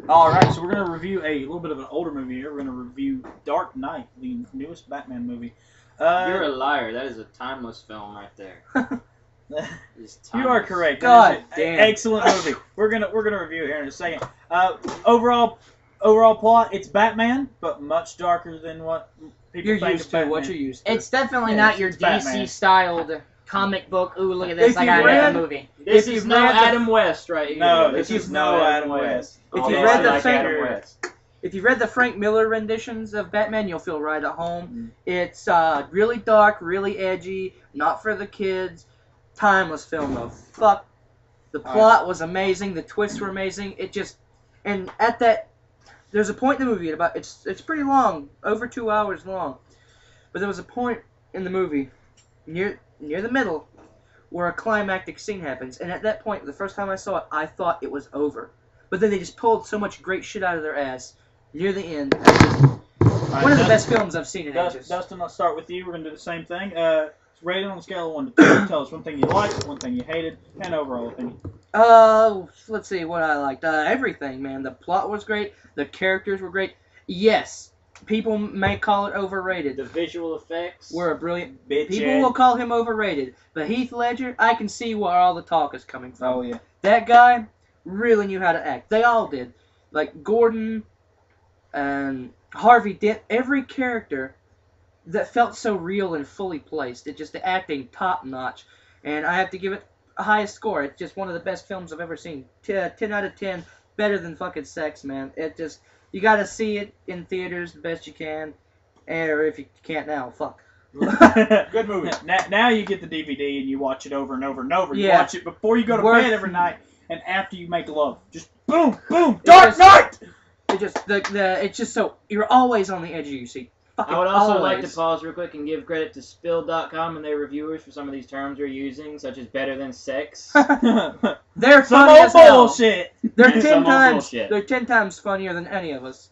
All right, so we're gonna review a little bit of an older movie here. We're gonna review Dark Knight, the newest Batman movie. You're a liar. That is a timeless film right there. You are correct. God damn. Excellent movie. We're gonna review it here in a second. Overall plot, it's Batman, but much darker than what people You're think used of to Batman. what you're used to. It's definitely Yeah, not your it's Batman. DC-styled comic book. Ooh, look at this! If I you gotta make read- a movie. This If is you've no read the- Adam West right here. No, this this is is no Adam West. If Although you read I the like Adam Frank- West. If you read the Frank Miller renditions of Batman, you'll feel right at home. Mm. It's really dark, really edgy, not for the kids. Timeless film though. Fuck. The plot was amazing. The twists were amazing. It just, and at that, there's a point in the movie at about it's pretty long, over 2 hours long, but there was a point in the movie near the middle where a climactic scene happens, and at that point, the first time I saw it, I thought it was over. But then they just pulled so much great shit out of their ass near the end. One of the best films I've seen in ages. Dustin, let's start with you. We're gonna do the same thing. It's rated on a scale of 1 to 10. Tell us one thing you liked, one thing you hated, and overall opinion. Let's see what I liked. Everything, man. The plot was great. The characters were great. Yes, people may call it overrated. The visual effects. We're a brilliant. Bitch. People will call him overrated, but Heath Ledger, I can see where all the talk is coming from. Oh yeah. That guy really knew how to act. They all did. Like Gordon and Harvey Dent. Every character that felt so real and fully placed. It just the acting top notch, and I have to give it a highest score. It's just one of the best films I've ever seen. 10 out of 10. Better than fucking Sex, man. It just you gotta see it in theaters the best you can, or if you can't now, fuck. Good movie. Now you get the DVD and you watch it over and over and over. You Yeah. watch it before you go to Worth- bed every night and after you make love. Just boom, boom, It Dark just- Knight! It just it's just so you're always on the edge of your seat. Fucking I would also like to always. pause real quick and give credit to Spill.com and their reviewers for some of these terms we're using, such as better than sex. They're Some funny old as hell. bullshit. They're And 10 some old times. bullshit. They're 10 times funnier than any of us,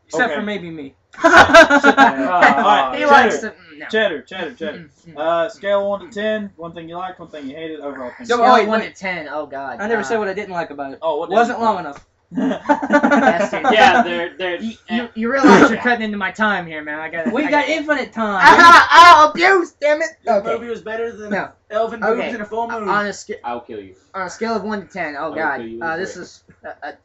except Okay. for maybe me. Alright, He cheddar. likes to. No. Cheddar. Scale of 1 to 10. One thing you liked, one thing you hated, overall opinion. So- Scale wait, 1 wait. to 10. Oh God. I never said what I didn't like about it. Oh, what It wasn't long enough. Yeah, they're You realize you're cutting into my time here, man. I got. We got infinite time. Abuse! Damn it. The Okay. movie was better than No. Elvin Okay. movies in a full moon. On a scale. I'll kill you. On a scale of 1 to 10, oh I'll God, kill you this with is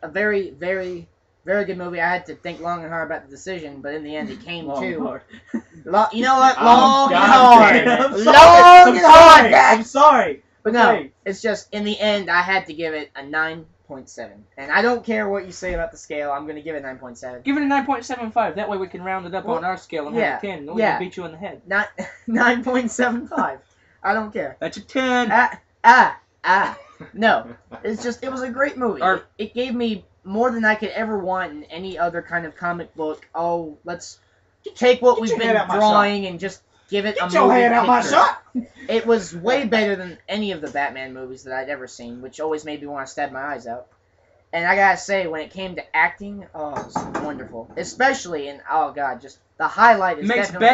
a very, very, very good movie. I had to think long and hard about the decision, but in the end, it came Long to. Lord. You know what? Oh, Long and God hard. damn it. I'm sorry. Long I'm and hard, sorry. Dad. I'm sorry. But no, Okay. it's just in the end, I had to give it a 9.7, and I don't care what you say about the scale. I'm gonna give it 9.7. Give it a 9.75. That way we can round it up Well, on our scale and yeah, have a 10. Then we yeah. can beat you in the head. Not 9.75. I don't care. That's a 10. No, it's just it was a great movie. Or- It gave me more than I could ever want in any other kind of comic book. Oh, let's take what Get we've your been hand out my drawing and just give it a Get your moving hand out my picture. shot. It was way better than any of the Batman movies that I'd ever seen, which always made me want to stab my eyes out. And I gotta say, when it came to acting, oh, it was wonderful. Especially in, oh god, just the highlight is Makes definitely...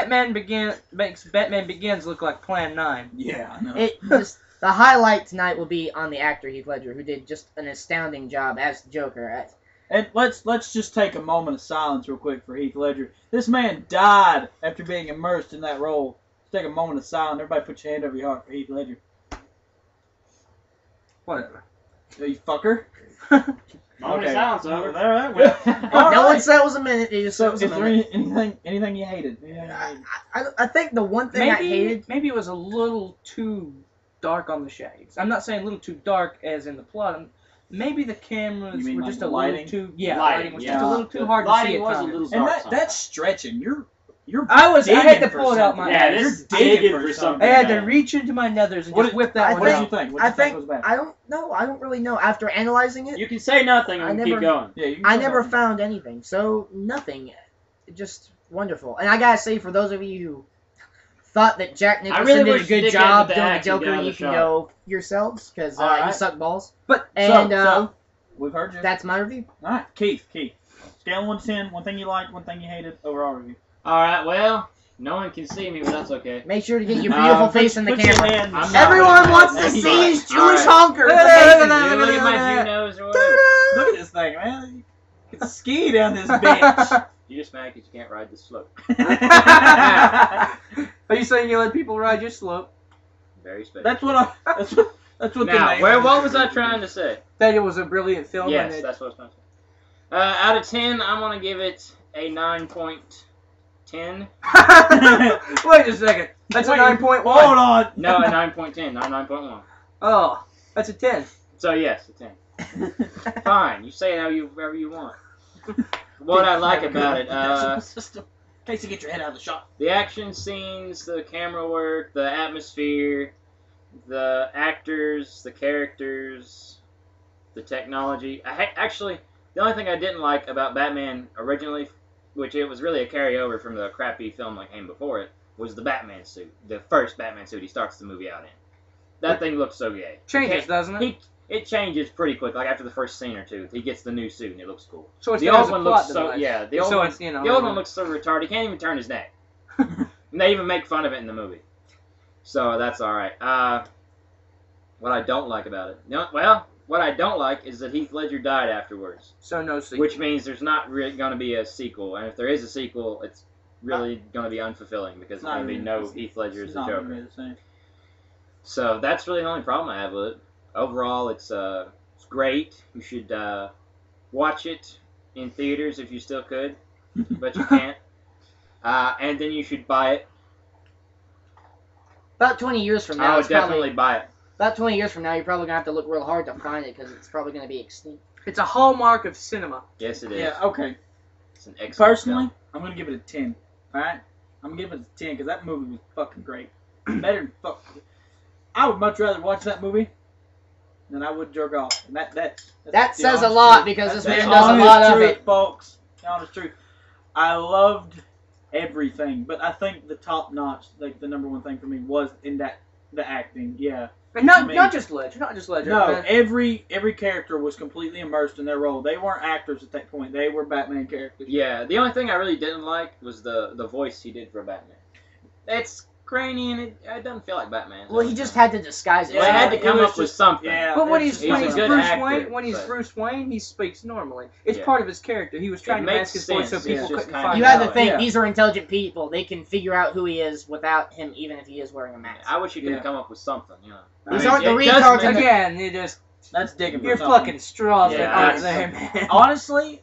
Batman Begins look like Plan 9. Yeah, I know. It just the highlight tonight will be on the actor Heath Ledger, who did just an astounding job as the Joker. And let's just take a moment of silence real quick for Heath Ledger. This man died after being immersed in that role. Let's take a moment of silence. Everybody put your hand over your heart for Heath Ledger. Whatever. You fucker. Moment of silence, over. All right. Well, all No right. one said it was a minute. They just said So, it was is a there minute. anything you hated? Anything you hated? I think the one thing I hated. Maybe it was a little too dark on the shades. I'm not saying a little too dark as in the plot. Maybe the cameras You mean were like just the a lighting? little too. Yeah, Lighting, lighting was yeah. just a little too The hard to see lighting at was a times. little And dark that's stretching. You're I had digging to for pull it out my something. Yeah, ass. this You're digging digging for for something. I had to man. reach into my nethers and What just did- whip that What one did out. you think? What I did you think was bad? I don't know. I don't really know. After analyzing it, You can say nothing I and never- keep going. Yeah, you can I go never back. found anything. So nothing. Just wonderful. And I gotta say, for those of you who thought that Jack Nicholson really did a wish good Dick job had the doing the acting Joker, down you the can shot. go yourselves because you Alright. suck balls. But And So, we've heard you. that's my review. All right, Keith. Scale 1 to 10. One thing you liked, one thing you hated. Overall review. Alright, well, no one can see me, but that's okay. Make sure to get your beautiful face in the Put your camera. hand- I'm not Everyone putting wants my to hand see in his my- Jewish Alright. honker. Hey, It's amazing. You look at my Jew nose or whatever. Look at this thing. man. It's ski down this bitch. You just mad because you can't ride the slope. Are you saying you let people ride your slope? Very special. That's what that's what the Now, name what was I trying to say? That it was a brilliant film. Yes, and it, that's what I was trying to say. Out of 10, I'm going to give it a 9.10. Wait a second. That's a 9.1. Hold on. No, a 9.10, not 9.1. Oh, that's a 10. So, yes, a 10. Fine, you say it however you want. What I like about it, System. In case you get your head out of the shot. the action scenes, the camera work, the atmosphere, the actors, the characters, the technology. Actually, the only thing I didn't like about Batman originally, which it was really a carryover from the crappy film that came before it, was the Batman suit. The first Batman suit he starts the movie out in. That thing looks so gay. Changes, doesn't it? It changes pretty quick. Like after the first scene or two, he gets the new suit and it looks cool. So it's The there old as a one plot looks so device. The old So one, it's, you know, the old one looks so retarded. He can't even turn his neck. And they even make fun of it in the movie. So that's all right. What I don't like about it, what I don't like is that Heath Ledger died afterwards, So no sequel. which means there's not really going to be a sequel. And if there is a sequel, it's really going to be unfulfilling because there's going to be no Heath Ledger as It's the not gonna Joker. be the same. So that's really the only problem I have with it. Overall, it's great. You should watch it in theaters if you still could, but you can't. And then you should buy it. About 20 years from now, I would it's probably, definitely buy it. about 20 years from now, you're probably gonna have to look real hard to find it because it's probably gonna be extinct. It's a hallmark of cinema. Yes, it is. Yeah, okay. It's an excellent Personally, film. I'm going to give it a 10. Alright? I'm going to give it a 10 because that movie was fucking great. Better than fuck. I would much rather watch that movie than I would jerk off. And that's That the says a honest lot truth. because this That's man the does a honest lot of truth, it. folks. The honest truth. I loved everything, but I think the top notch, like the number one thing for me was in the acting. Yeah. And not I mean- not just Ledger. Not just Ledger. No, man. every character was completely immersed in their role. They weren't actors at that point. They were Batman characters. Yeah, the only thing I really didn't like was the voice he did for Batman. It's grainy and it doesn't feel like Batman. Well, he just had to disguise it. Well, they had to it come was up with just- something. Yeah. But when it's he's just he's a like- good Bruce actor, Wayne, when he's but- Bruce Wayne, he speaks normally. It's Yeah. part of his character. He was trying to makes mask his voice so sense. people It's just couldn't kinda find You out. have to think Yeah. these are intelligent people. They can figure out who he is without him, even if he is wearing a mask. I wish you could Yeah. come up with something, you know. These I aren't the it does retards make- in the- Again, you just That's digging for you're something. fucking straws Yeah, that aren't that's- there, man. Honestly,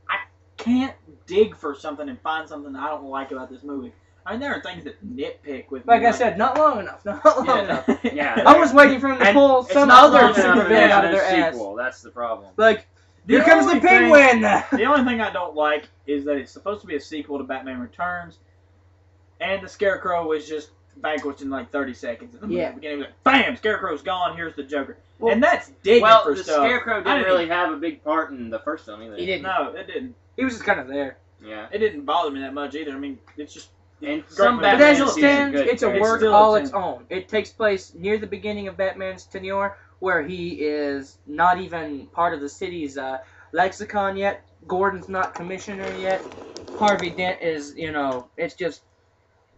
I can't dig for something and find something I don't like about this movie. I mean, there are things that nitpick with Like me. I said, not long enough. Not long enough. Yeah. I was waiting for him to And pull it's some not other long enough super for fan there out to of be a their ass. sequel. That's the problem. Like, The here comes the only thing- penguin. The only thing I don't like is that it's supposed to be a sequel to Batman Returns, and the Scarecrow was just vanquished in like 30 seconds. At the Yeah. beginning, like, bam, Scarecrow's gone. Here's the Joker, Well- and that's digging Well, for the stuff. Scarecrow I didn't didn't really have a big part in the first film either. He didn't. No, it didn't. He was just kind of there. Yeah. It didn't bother me that much either. I mean, it's just. And great some movie. But Batman as it movies are stands, good it's a characters. work Still all a its 10. own. It takes place near the beginning of Batman's tenure, where he is not even part of the city's lexicon yet. Gordon's not commissioner yet. Harvey Dent is, it's just,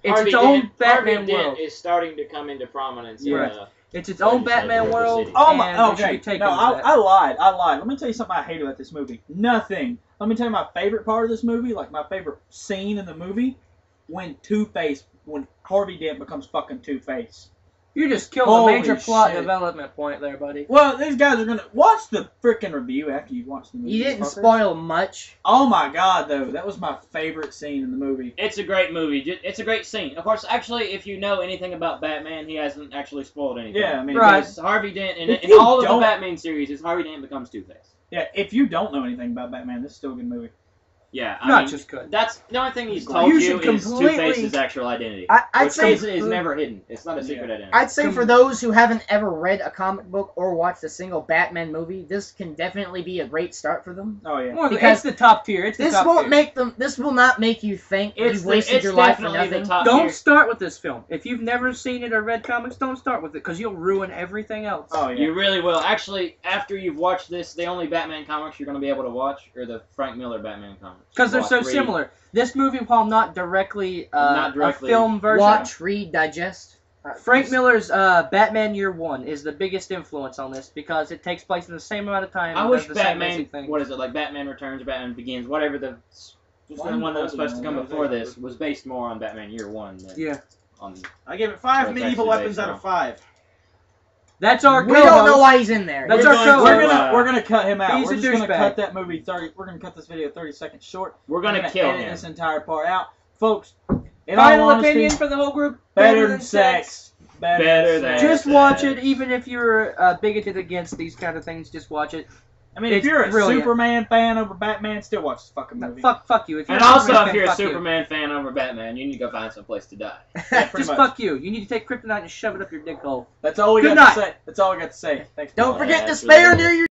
it's its own Batman world. is starting to come into prominence. Right. It's its own Legislature Batman of the world. city. Oh and my! we should Okay, be taking no, that. I lied. Let me tell you something I hate about this movie. Nothing. Let me tell you my favorite part of this movie, like my favorite scene in the movie, when Harvey Dent becomes fucking Two-Face. You just killed a Holy major plot shit. development point there, buddy. Well, these guys are gonna watch the freaking review after you watch the movie. You didn't fuckers. spoil much. Oh my god, though, that was my favorite scene in the movie. It's a great movie. It's a great scene. Of course, actually, if you know anything about Batman, he hasn't actually spoiled anything. Yeah, I mean, Right. Because Harvey Dent, If in you all of the don't- Batman series, is Harvey Dent becomes Two-Face. yeah. If you don't know anything about Batman, this is still a good movie. Yeah, I Not mean, just good. that's the only thing he's You told you should is completely- Two-Face's actual identity. I'd Which say is never hidden. It's not a secret identity. I'd say for those who haven't ever read a comic book or watched a single Batman movie, this can definitely be a great start for them. Oh yeah. Well, because it's the top tier. It's the This top won't tier. make them. This will not make you think you've wasted your life for definitely nothing. the top Don't tier. start with this film. If you've never seen it or read comics, don't start with it, because you'll ruin everything else. Oh yeah. You really will. Actually, after you've watched this, the only Batman comics you're going to be able to watch are the Frank Miller Batman comics. Because they're so Read. similar. This movie, while not directly, Not directly. a film version, Watch, read, digest. Frank Miller's Batman Year One is the biggest influence on this because it takes place in the same amount of time. I and wish does the same Batman, basic thing. what is it, like Batman Returns or Batman Begins, whatever the one that was supposed to come before this, was based more on Batman Year One than Yeah. on. I give it 5 Well, it's medieval actually weapons out of 5. That's our We don't know co-host. why he's in there. That's We're our going co-host. to, We're gonna cut him out. He's We're a just gonna douchebag. cut that movie 30. We're gonna cut this video 30 seconds short. We're gonna kill edit him. this entire part out, folks. In Final all honesty, opinion for the whole group: better than sex. Better than Just sex. watch it, even if you're bigoted against these kind of things. Just watch it. I mean, if It's you're a brilliant. Superman fan over Batman, still watch this fucking No, movie. fuck you. If you're And a also, Superman if you're a fan, fuck you. Superman fan over Batman, you need to go find some place to die. Yeah, pretty Just much. fuck you. You need to take kryptonite and shove it up your dick hole. That's all we Good got night. to say. That's all we got to say. Thanks. Don't Oh, forget yeah, to it's spare really near your